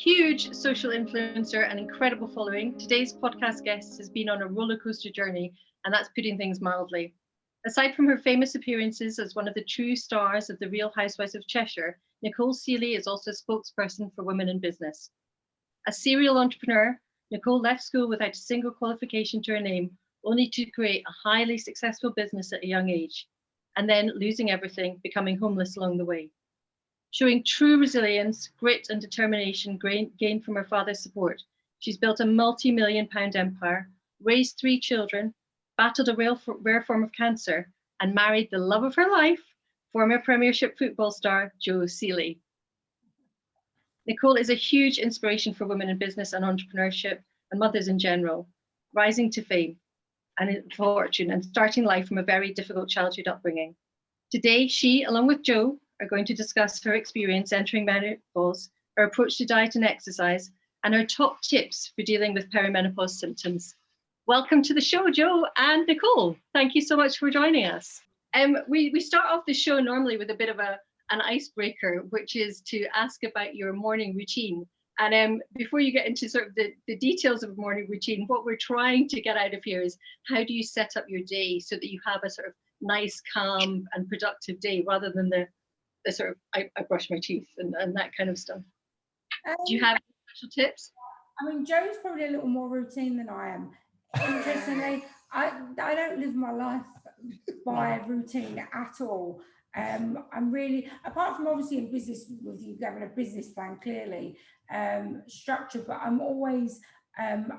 huge social influencer and incredible following, today's podcast guest has been on a rollercoaster journey, and that's putting things mildly. Aside from her famous appearances as one of the true stars of the Real Housewives of Cheshire, Nicole Sealey is also a spokesperson for women in business. A serial entrepreneur, Nicole left school without a single qualification to her name, only to create a highly successful business at a young age, and then losing everything, becoming homeless along the way. Showing true resilience, grit, and determination gained from her father's support, she's built a multi-million-pound empire, raised 3 children, battled a rare form of cancer, and married the love of her life, former Premiership football star Joe Sealey. Nicole is a huge inspiration for women in business and entrepreneurship and mothers in general, rising to fame and fortune and starting life from a very difficult childhood upbringing. Today, she, along with Joe, are going to discuss her experience entering menopause, her approach to diet and exercise, and her top tips for dealing with perimenopause symptoms. Welcome to the show, Joe and Nicole. Thank you so much for joining us. We start off the show normally with a bit of an icebreaker, which is to ask about your morning routine. And before you get into sort of the details of a morning routine, what we're trying to get out of here is how do you set up your day so that you have a sort of nice, calm and productive day rather than the sort of I brush my teeth and that kind of stuff. Do you have special tips? I mean, Joe's probably a little more routine than I am. Interestingly, I don't live my life by routine at all. I'm really, apart from obviously in business with you having a business plan clearly structured, but I'm always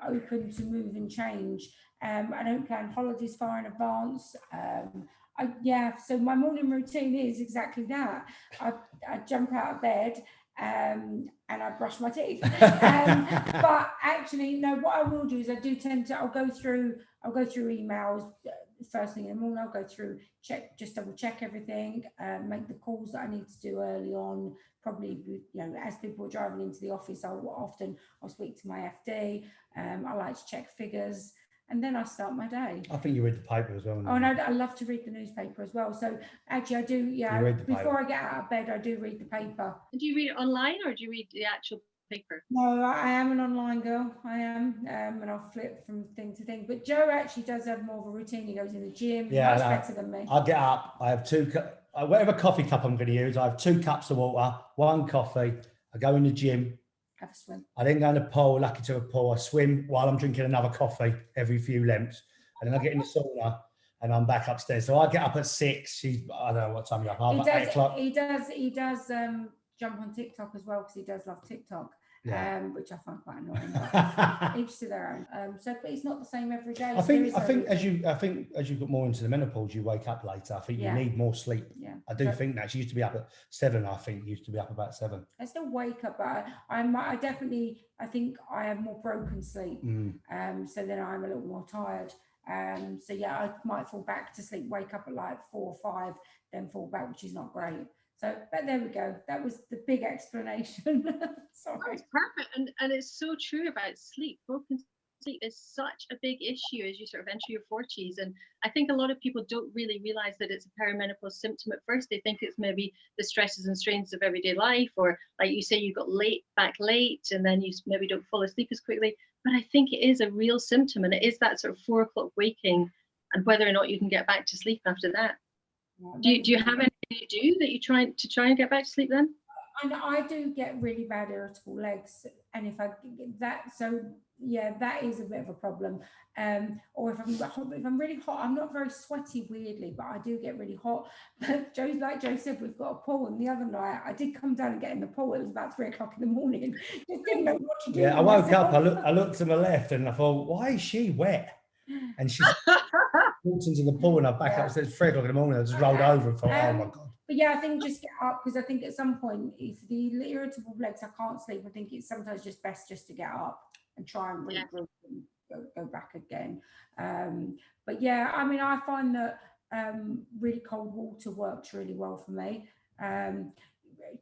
open to move and change. I don't plan holidays far in advance. So my morning routine is exactly that. I jump out of bed and I brush my teeth. But actually, no, what I will do is I do tend to, I'll go through emails first thing in the morning. I'll go through, just double check everything, make the calls that I need to do early on. Probably, as people are driving into the office, I'll speak to my FD. I like to check figures. And then I start my day. I think you read the paper as well. Oh, no, I love to read the newspaper as well. So actually I do, before I get out of bed, I do read the paper. And do you read it online or do you read the actual paper? No, I am an online girl. I am. And I'll flip from thing to thing. But Joe actually does have more of a routine. He goes in the gym. Much better than me. I get up. I have whatever coffee cup I'm going to use. I have 2 cups of water, 1 coffee. I go in the gym. Have a swim. I then go in the pool, lucky to a pool. I swim while I'm drinking another coffee every few lengths. And then I get in the sauna and I'm back upstairs. So I get up at 6. I don't know what time you're up. 8 o'clock. He does jump on TikTok as well because he does love TikTok. Yeah. Which I find quite annoying. Each to their own. But it's not the same every day. I think as you got more into the menopause, you wake up later. I think you need more sleep. Yeah. I do think that she used to be up at 7. I think used to be up about 7. I still wake up, but I think I have more broken sleep. So then I'm a little more tired. I might fall back to sleep, wake up at like 4 or 5, then fall back, which is not great. So, but there we go. That was the big explanation. Sorry. That's perfect. And it's so true about sleep. Broken sleep is such a big issue as you sort of enter your 40s. And I think a lot of people don't really realize that it's a perimenopause symptom at first. They think it's maybe the stresses and strains of everyday life, or like you say, you got back late and then you maybe don't fall asleep as quickly. But I think it is a real symptom, and it is that sort of 4 o'clock waking and whether or not you can get back to sleep after that. Do you have anything you do that you try and get back to sleep then? And I do get really bad irritable legs, and if I get that, that is a bit of a problem. Or if I'm really hot, I'm not very sweaty weirdly, but I do get really hot. But like Joe said, we've got a pool, and the other night I did come down and get in the pool. It was about 3 o'clock in the morning. Just didn't know what to do. Yeah, I woke up. I looked to my left, and I thought, why is she wet? And she walked into the pool, and I back upstairs 3 o'clock in the morning. I just rolled over and thought, oh my God. But yeah, I think just get up, because I think at some point, if the irritable legs, I can't sleep. I think it's sometimes just best just to get up and try and regroup and go back again. But yeah, I mean, I find that really cold water works really well for me.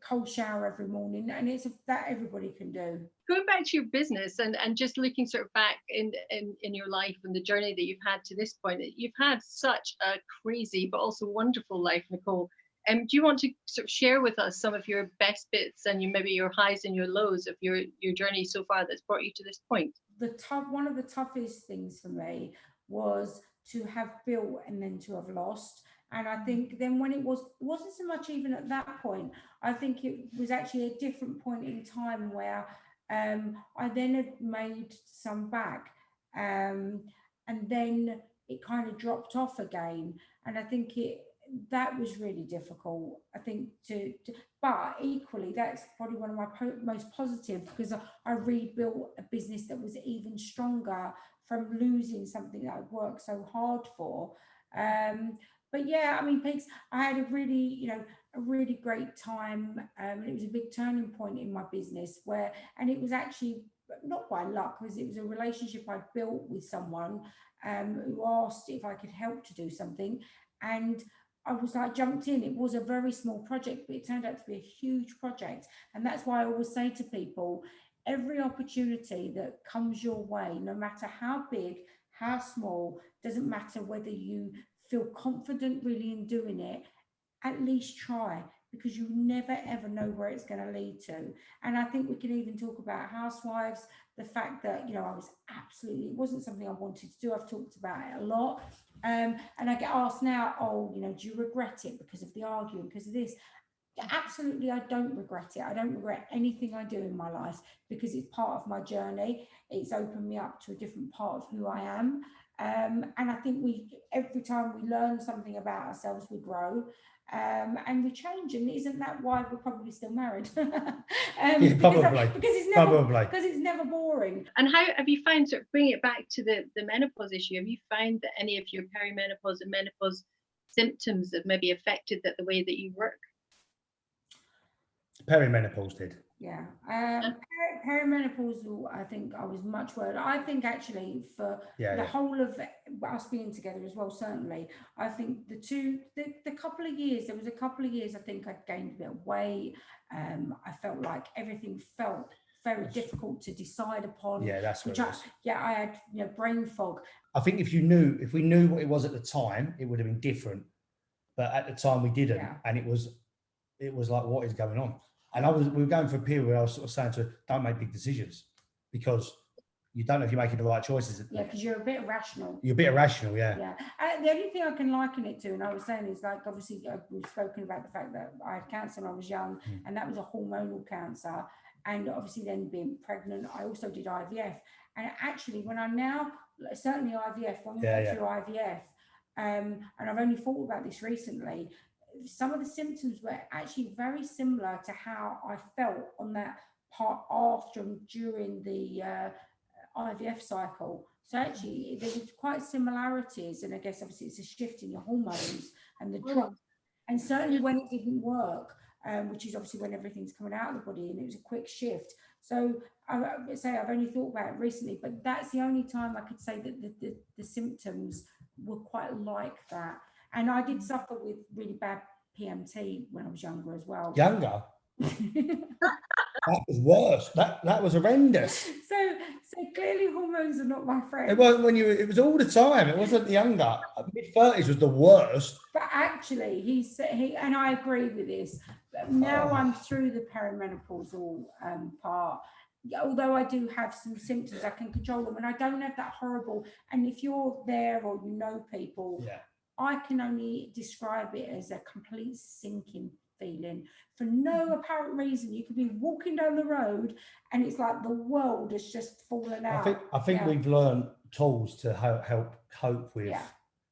Cold shower every morning, and it's that everybody can do. Going back to your business and just looking sort of back in your life and the journey that you've had to this point, you've had such a crazy but also wonderful life, Nicole. Do you want to sort of share with us some of your best bits and maybe your highs and your lows of your journey so far that's brought you to this point? One of the toughest things for me was to have built and then to have lost. And I think then when it wasn't so much even at that point. I think it was actually a different point in time where I then had made some back, and then it kind of dropped off again. And I think that was really difficult. I think but equally, that's probably one of my most positive, because I rebuilt a business that was even stronger from losing something that I'd worked so hard for. But yeah, I mean, Peaks, I had a really great time. It was a big turning point in my business and it was actually not by luck, because it was a relationship I built with someone who asked if I could help to do something. And I was like, jumped in. It was a very small project, but it turned out to be a huge project. And that's why I always say to people, every opportunity that comes your way, no matter how big, how small, doesn't matter whether you feel confident really in doing it, at least try, because you never ever know where it's going to lead to. And I think we can even talk about Housewives, the fact that, it wasn't something I wanted to do. I've talked about it a lot. And I get asked now, do you regret it because of the arguing, because of this? Absolutely, I don't regret it. I don't regret anything I do in my life, because it's part of my journey. It's opened me up to a different part of who I am. And I think every time we learn something about ourselves, we grow, and we change. And isn't that why we're probably still married? Yeah, probably. Because it's never boring. And how have you found, sort of bringing it back to the menopause issue, have you found that any of your perimenopause and menopause symptoms have maybe affected the way that you work? Perimenopause did. Yeah. Perimenopausal, I think I was much worried. I think actually for the whole of us being together as well, certainly, I think the couple of years, there was a couple of years I think I'd gained a bit of weight. I felt like everything felt very difficult to decide upon. Yeah, that's what I had brain fog. I think if we knew what it was at the time, it would have been different. But at the time we didn't, and it was like, what is going on? And we were going for a period where I was sort of saying to her, don't make big decisions, because you don't know if you're making the right choices. Yeah, because you're a bit irrational. You're a bit irrational, yeah. Yeah. The only thing I can liken it to, and I was saying, is like, obviously, we've spoken about the fact that I had cancer when I was young, and that was a hormonal cancer. And obviously then being pregnant, I also did IVF. And actually, when I'm now, certainly IVF, when we went through IVF, and I've only thought about this recently, some of the symptoms were actually very similar to how I felt on that part after and during the IVF cycle. So actually there was quite similarities, and I guess obviously it's a shift in your hormones and the drop. And certainly when it didn't work, which is obviously when everything's coming out of the body, and it was a quick shift. So I would say I've only thought about it recently, but that's the only time I could say that the symptoms were quite like that. And I did suffer with really bad PMT when I was younger as well. Younger? That was worse. That was horrendous. So clearly hormones are not my friend. It wasn't it was all the time. It wasn't younger. Mid-30s was the worst. But actually, he and I agree with this. Now I'm through the perimenopausal part. Although I do have some symptoms, I can control them, and I don't have that horrible. And if you're there or you know people, I can only describe it as a complete sinking feeling for no apparent reason. You could be walking down the road and it's like the world has just fallen out. I think we've learned tools to help cope with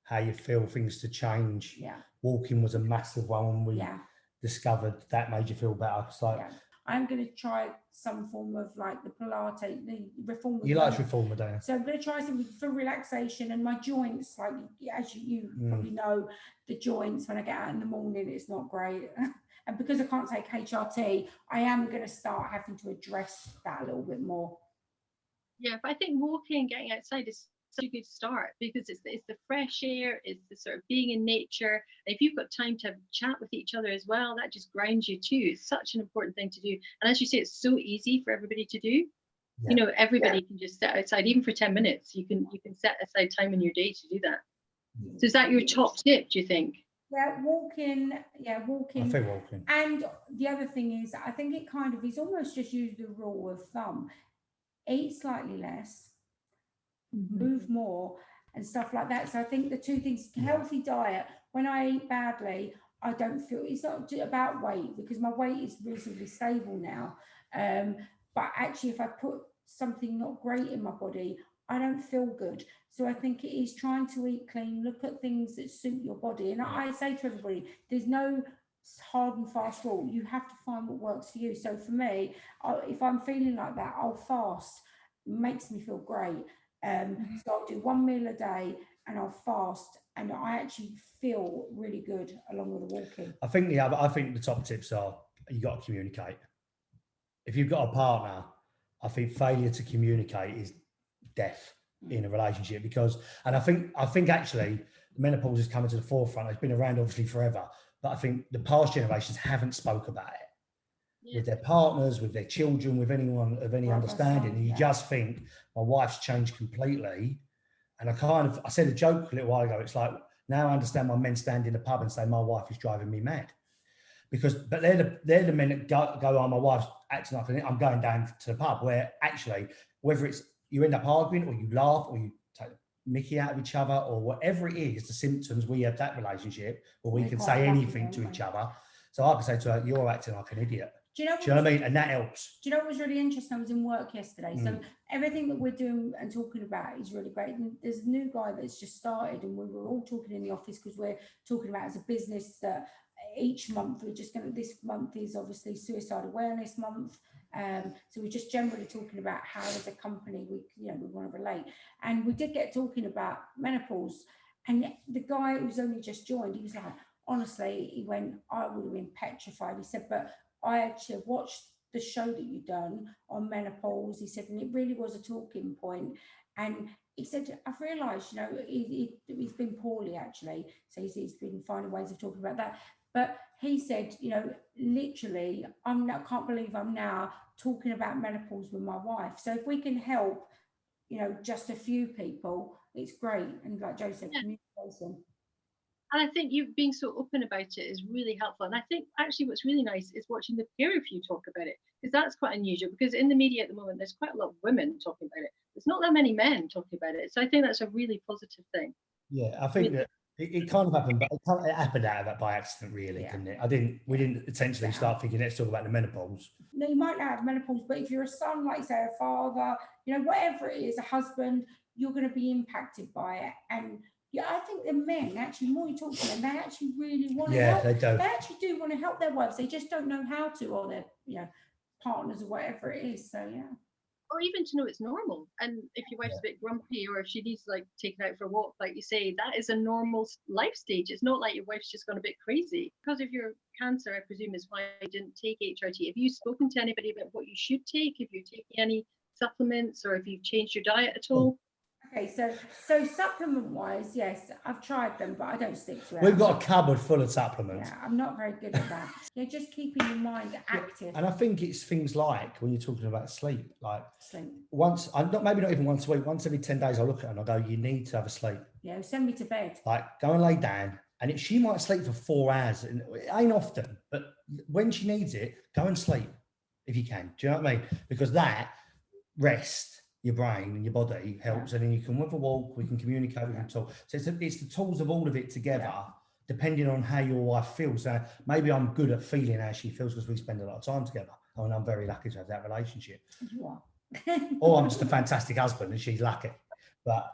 how you feel, things to change. Walking was a massive one. We discovered that made you feel better. So I'm going to try some form of like the Pilates, the reformer. You like reformer, don't you? So I'm going to try something for relaxation, and my joints, like as you probably know, the joints when I get out in the morning, it's not great. And because I can't take HRT, I am going to start having to address that a little bit more. Yeah, but I think walking and getting outside is such a good start, because it's the fresh air, it's the sort of being in nature. And if you've got time to chat with each other as well, that just grounds you too. It's such an important thing to do. And as you say, it's so easy for everybody to do. Everybody can just sit outside, even for 10 minutes. You can set aside time in your day to do that. So is that your top tip, do you think? Yeah, walking. Yeah, I walking. feel walking. And the other thing is, I think it kind of is almost just use the rule of thumb: eat slightly less, move more, and stuff like that. So I think the two things: Yeah. healthy diet. When I eat badly, I don't feel it's not about weight, because my weight is reasonably stable now. But actually, if I put something not great in my body, I don't feel good. So I think it is trying to eat clean, look at things that suit your body. And I say to everybody, there's no hard and fast rule. You have to find what works for you. So for me, if I'm feeling like that, I'll fast. It makes me feel great. So I'll do one meal a day and I'll fast, and I actually feel really good along with the walking. I think the top tips are, you got to communicate. If you've got a partner, I think failure to communicate is death in a relationship, because, and I think actually menopause is coming to the forefront. It's been around obviously forever, but I think the past generations haven't spoke about it with their partners, with their children, with anyone of any understanding. And you just think, my wife's changed completely. And I said a joke a little while ago. It's like, now I understand why men stand in the pub and say, my wife is driving me mad. But they're the men that go, oh, my wife's acting like I'm going down to the pub, where actually, whether it's you end up arguing or you laugh or you take mickey out of each other or whatever it is, the symptoms, we have that relationship where we can say anything to each other. So I can say to her, you're acting like an idiot. Do you know what I mean? And that helps. Do you know what was really interesting? I was in work yesterday. So everything that we're doing and talking about is really great. And there's a new guy that's just started, and we were all talking in the office because we're talking about as a business that each month this month is obviously Suicide Awareness Month. So we're just generally talking about how as a company we want to relate. And we did get talking about menopause. And the guy who's only just joined, he was like, honestly, he went, I would have been petrified. He said, but I actually watched the show that you've done on menopause. He said, and it really was a talking point. And he said, I've realised, he's been poorly actually. So he's been finding ways of talking about that. But he said, literally, I can't believe I'm now talking about menopause with my wife. So if we can help, just a few people, it's great. And like Joe said, communication. And I think you being so open about it is really helpful. And I think actually what's really nice is watching the pair of you talk about it, because that's quite unusual, because in the media at the moment, there's quite a lot of women talking about it. There's not that many men talking about it. So I think that's a really positive thing. Yeah, I think that it kind of happened, but it happened out of that by accident, really, didn't it? We didn't intentionally start thinking, let's talk about the menopause. No, you might not have menopause, but if you're a son, like say a father, whatever it is, a husband, you're going to be impacted by it. And yeah, I think the men actually, more you talk to them, they actually really want to help. They do. They actually do want to help their wives. They just don't know how to, or their partners or whatever it is. So yeah. Or even to know it's normal. And if your wife's a bit grumpy, or if she needs taken out for a walk, like you say, that is a normal life stage. It's not like your wife's just gone a bit crazy. Because of your cancer, I presume, is why you didn't take HRT. Have you spoken to anybody about what you should take? If you're taking any supplements, or if you've changed your diet at all? Okay, so supplement-wise, yes, I've tried them, but I don't stick to it. We've got a cupboard full of supplements. Yeah, I'm not very good at that. Just keeping your mind active. And I think it's things like when you're talking about sleep, like sleep. Maybe not even once a week, once every 10 days, I look at her and I go, you need to have a sleep. Yeah, send me to bed. Like, go and lay down. And she might sleep for 4 hours. And it ain't often, but when she needs it, go and sleep if you can. Do you know what I mean? Because that rest your brain and your body helps, and then you can have a walk, we can communicate, we can talk. So it's the tools of all of it together, depending on how your wife feels. So maybe I'm good at feeling how she feels because we spend a lot of time together. I mean, I'm very lucky to have that relationship. You are. Or I'm just a fantastic husband and she's lucky. But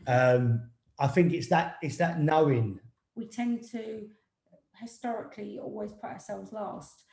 I think it's that knowing. We tend to historically always put ourselves last.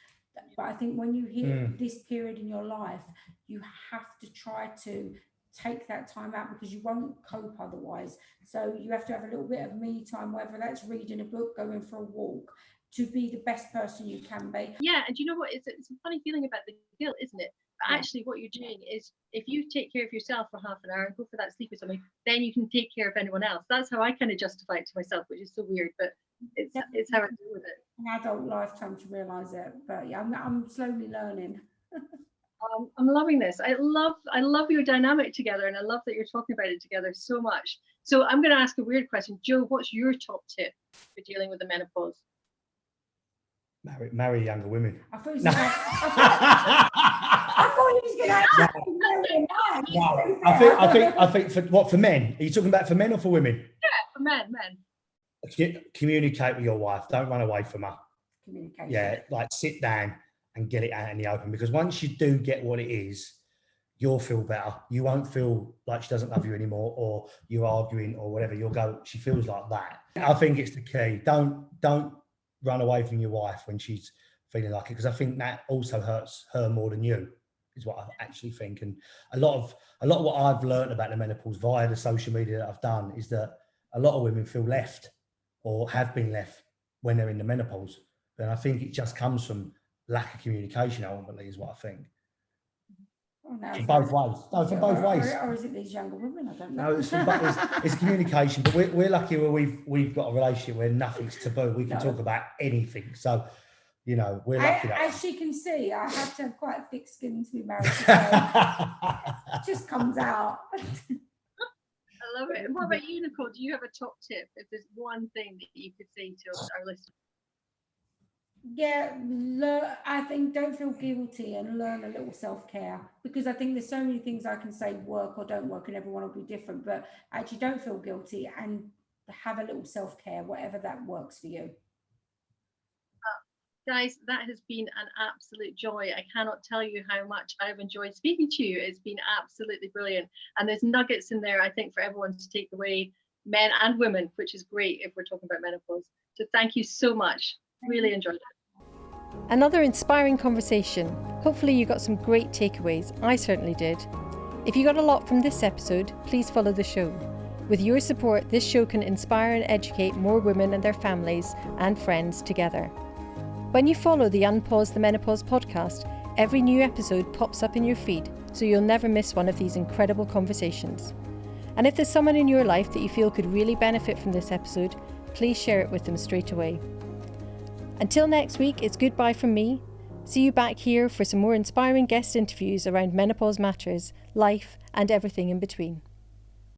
But I think when you hit this period in your life, you have to try to take that time out, because you won't cope otherwise. So you have to have a little bit of me time, whether that's reading a book, going for a walk, to be the best person you can be. Yeah, and you know what? It's a funny feeling about the guilt, isn't it? But actually, what you're doing is, if you take care of yourself for half an hour and go for that sleep or something, then you can take care of anyone else. That's how I kind of justify it to myself, which is so weird, but it's how I deal with it. An adult lifetime to realise it, but yeah, I'm slowly learning. I'm loving this. I love your dynamic together, and I love that you're talking about it together so much. So I'm going to ask a weird question. Joe, what's your top tip for dealing with the menopause? Marry younger women. I thought he was going to I think for men, are you talking about for men or for women? Yeah, for men. Communicate with your wife. Don't run away from her. Communication. Yeah, like sit down and get it out in the open, because once you do get what it is, you'll feel better. You won't feel like she doesn't love you anymore, or you're arguing or whatever. You'll go, she feels like that. I think it's the key. Don't run away from your wife when she's feeling like it, because I think that also hurts her more than you, is what I actually think. And a lot of what I've learned about the menopause via the social media that I've done is that a lot of women feel left, or have been left, when they're in the menopause. And I think it just comes from lack of communication, ultimately, is what I think. Oh, no, for both ways. No, for both ways. Or is it these younger women? I don't know. No, it's communication. But we're lucky where we've got a relationship where nothing's taboo. We can talk about anything. So, we're lucky. As she can see, I have to have quite thick skin to be married today. It just comes out. I love it. And what about you, Nicole? Do you have a top tip? If there's one thing that you could say to our listeners? Yeah, I think don't feel guilty and learn a little self-care, because I think there's so many things I can say work or don't work, and everyone will be different, but actually don't feel guilty and have a little self-care, whatever that works for you. Guys, that has been an absolute joy. I cannot tell you how much I've enjoyed speaking to you. It's been absolutely brilliant. And there's nuggets in there, I think, for everyone to take away, men and women, which is great if we're talking about menopause. So thank you so much. Really enjoyed it. Another inspiring conversation. Hopefully you got some great takeaways. I certainly did. If you got a lot from this episode, please follow the show. With your support, this show can inspire and educate more women and their families and friends together. When you follow the Unpause the Menopause podcast, every new episode pops up in your feed, so you'll never miss one of these incredible conversations. And if there's someone in your life that you feel could really benefit from this episode, please share it with them straight away. Until next week, it's goodbye from me. See you back here for some more inspiring guest interviews around menopause matters, life, and everything in between.